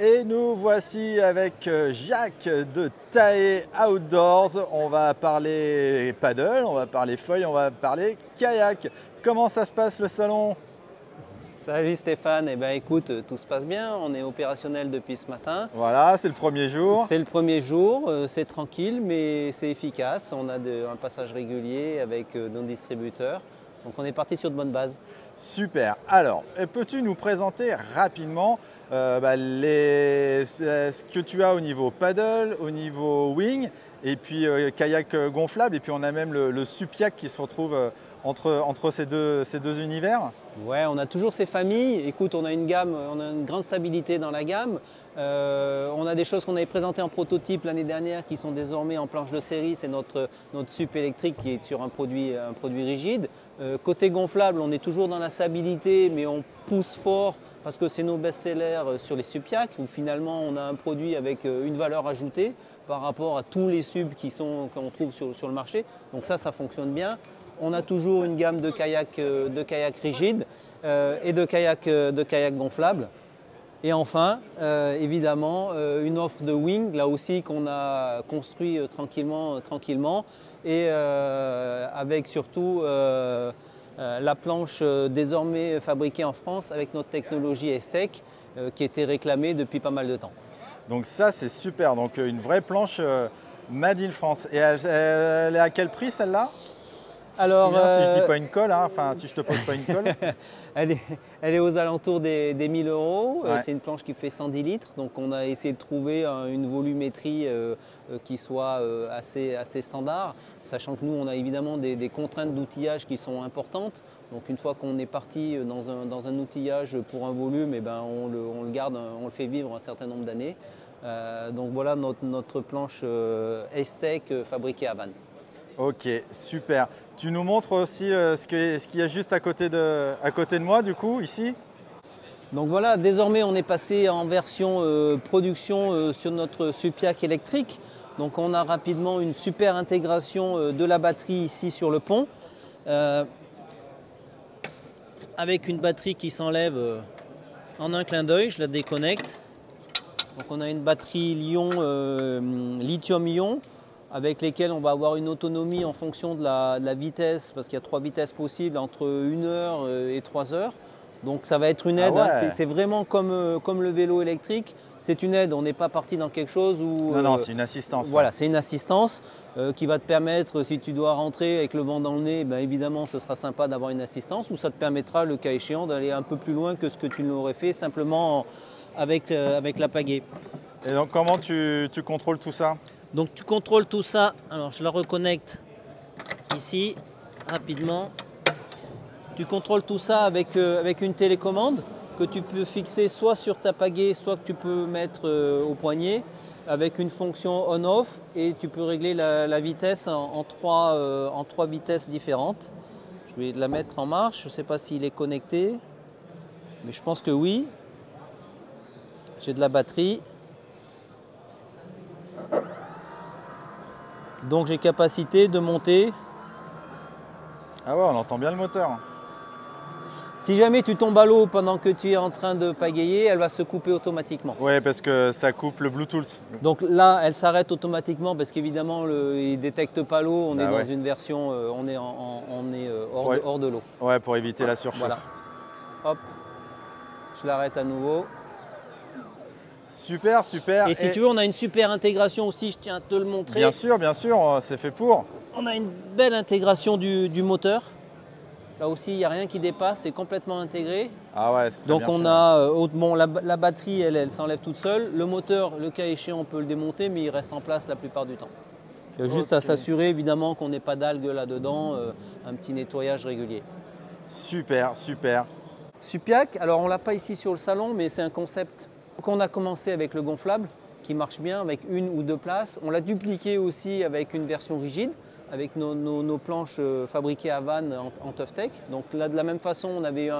Et nous voici avec Jacques de Taé Outdoors. On va parler paddle, on va parler feuille, on va parler kayak. Comment ça se passe le salon? Salut Stéphane, eh ben, écoute, tout se passe bien, on est opérationnel depuis ce matin. Voilà, c'est le premier jour. C'est le premier jour, c'est tranquille mais c'est efficace. On a un passage régulier avec nos distributeurs. Donc on est parti sur de bonnes bases. Super. Alors, peux-tu nous présenter rapidement ce que tu as au niveau paddle, au niveau wing, et puis kayak gonflable, et puis on a même le Supiac qui se retrouve entre ces deux univers. Ouais, on a toujours ces familles. Écoute, on a une gamme, on a une grande stabilité dans la gamme. On a des choses qu'on avait présentées en prototype l'année dernière qui sont désormais en planche de série. C'est notre SUP électrique qui est sur un produit rigide. Côté gonflable, on est toujours dans la stabilité, mais on pousse fort parce que c'est nos best-sellers sur les Supiac, où finalement on a un produit avec une valeur ajoutée par rapport à tous les subs qu'on trouve sur le marché. Donc ça fonctionne bien. On a toujours une gamme de kayak rigides et de kayak gonflables. Et enfin, évidemment, une offre de wing, là aussi qu'on a construit tranquillement et avec surtout la planche désormais fabriquée en France avec notre technologie Estec qui était réclamée depuis pas mal de temps. Donc ça, c'est super. Donc une vraie planche Made in France. Et elle est à quel prix celle-là? Alors, si je dis pas une colle, hein, enfin si je te pose pas une colle. elle est aux alentours des 1000 euros. Ouais. C'est une planche qui fait 110 litres. Donc on a essayé de trouver une volumétrie qui soit assez standard, sachant que nous on a évidemment des contraintes d'outillage qui sont importantes. Donc une fois qu'on est parti dans un outillage pour un volume, eh ben, on le garde, on le fait vivre un certain nombre d'années. Donc voilà notre planche Estec fabriquée à Vannes. Ok, super. Tu nous montres aussi ce qu'il y a juste à côté de moi, du coup, ici? Donc voilà, désormais on est passé en version production sur notre Supiac électrique. Donc on a rapidement une super intégration de la batterie ici sur le pont. Avec une batterie qui s'enlève en un clin d'œil, je la déconnecte. Donc on a une batterie lithium-ion, avec lesquels on va avoir une autonomie en fonction de la vitesse, parce qu'il y a 3 vitesses possibles entre 1 heure et 3 heures. Donc ça va être une aide, Ah ouais. c'est vraiment comme le vélo électrique, c'est une aide, on n'est pas parti dans quelque chose où… Non, c'est une assistance. Voilà, Ouais. c'est une assistance qui va te permettre, si tu dois rentrer avec le vent dans le nez, ben évidemment ce sera sympa d'avoir une assistance, ou ça te permettra, le cas échéant, d'aller un peu plus loin que ce que tu l'aurais fait simplement avec la pagaie. Et donc comment tu contrôles tout ça? Donc tu contrôles tout ça, alors je la reconnecte ici rapidement. Tu contrôles tout ça avec une télécommande que tu peux fixer soit sur ta pagaie, soit que tu peux mettre au poignet avec une fonction on-off, et tu peux régler la vitesse en trois vitesses différentes. Je vais la mettre en marche, je ne sais pas s'il est connecté, mais je pense que oui. J'ai de la batterie. Donc j'ai capacité de monter. Ah ouais, on entend bien le moteur. Si jamais tu tombes à l'eau pendant que tu es en train de pagayer, elle va se couper automatiquement. Ouais, parce que ça coupe le Bluetooth. Donc là, elle s'arrête automatiquement parce qu'évidemment, il ne détecte pas l'eau. On est dans ouais. une version, on est hors de l'eau. Ouais, pour éviter la surchauffe. Voilà. Hop, je l'arrête à nouveau. Super, super. Et si tu veux, on a une super intégration aussi, je tiens à te le montrer. Bien sûr, c'est fait pour. On a une belle intégration du moteur. Là aussi, il n'y a rien qui dépasse, c'est complètement intégré. Ah ouais, c'est très Donc bien on fait. a, bon, la batterie, elle s'enlève toute seule. Le moteur, le cas échéant, on peut le démonter, mais il reste en place la plupart du temps. Il y a juste à s'assurer évidemment qu'on n'ait pas d'algues là-dedans, un petit nettoyage régulier. Super, super. Supiac, alors on ne l'a pas ici sur le salon, mais c'est un concept. Donc on a commencé avec le gonflable, qui marche bien, avec 1 ou 2 places. On l'a dupliqué aussi avec une version rigide, avec nos planches fabriquées à Vannes en ToughTech. Donc là, de la même façon, on avait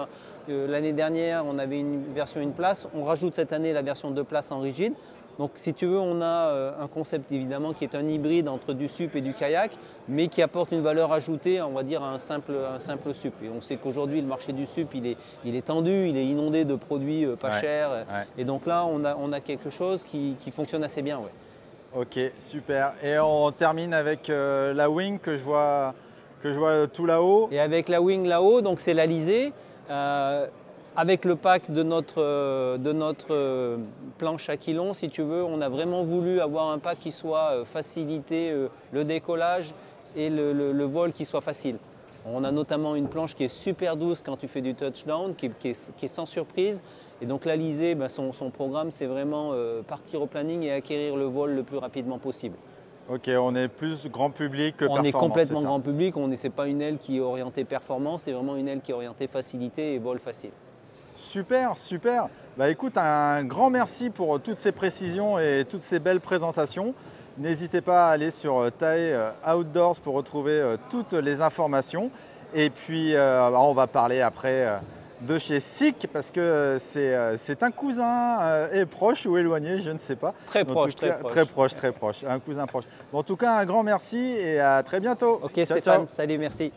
l'année dernière, on avait une version 1 place. On rajoute cette année la version 2 places en rigide. Donc si tu veux, on a un concept évidemment qui est un hybride entre du SUP et du kayak, mais qui apporte une valeur ajoutée, on va dire, à un simple SUP. Et on sait qu'aujourd'hui, le marché du SUP, il est tendu, il est inondé de produits pas chers. Ouais. Et donc là, on a quelque chose qui fonctionne assez bien. Ouais. Ok, super. Et on termine avec la wing que je vois tout là-haut. Et avec la wing là-haut, donc c'est l'Alizé. Avec le pack de notre planche à quilon, si tu veux, on a vraiment voulu avoir un pack qui soit facilité le décollage et le vol qui soit facile. On a notamment une planche qui est super douce quand tu fais du touchdown, qui est sans surprise. Et donc l'Alizé, son programme, c'est vraiment partir au planning et acquérir le vol le plus rapidement possible. Ok, on est plus grand public que performance. On est complètement grand public, ce n'est pas une aile qui est orientée performance, c'est vraiment une aile qui est orientée facilité et vol facile. Super, super. Bah écoute, un grand merci pour toutes ces précisions et toutes ces belles présentations. N'hésitez pas à aller sur TAE Outdoors pour retrouver toutes les informations. Et puis, on va parler après de chez SICK parce que c'est un cousin proche ou éloigné, je ne sais pas. Très proche, très proche, un cousin proche. Bon, en tout cas, un grand merci et à très bientôt. Ok Ciao, Stéphane, ciao. salut, merci.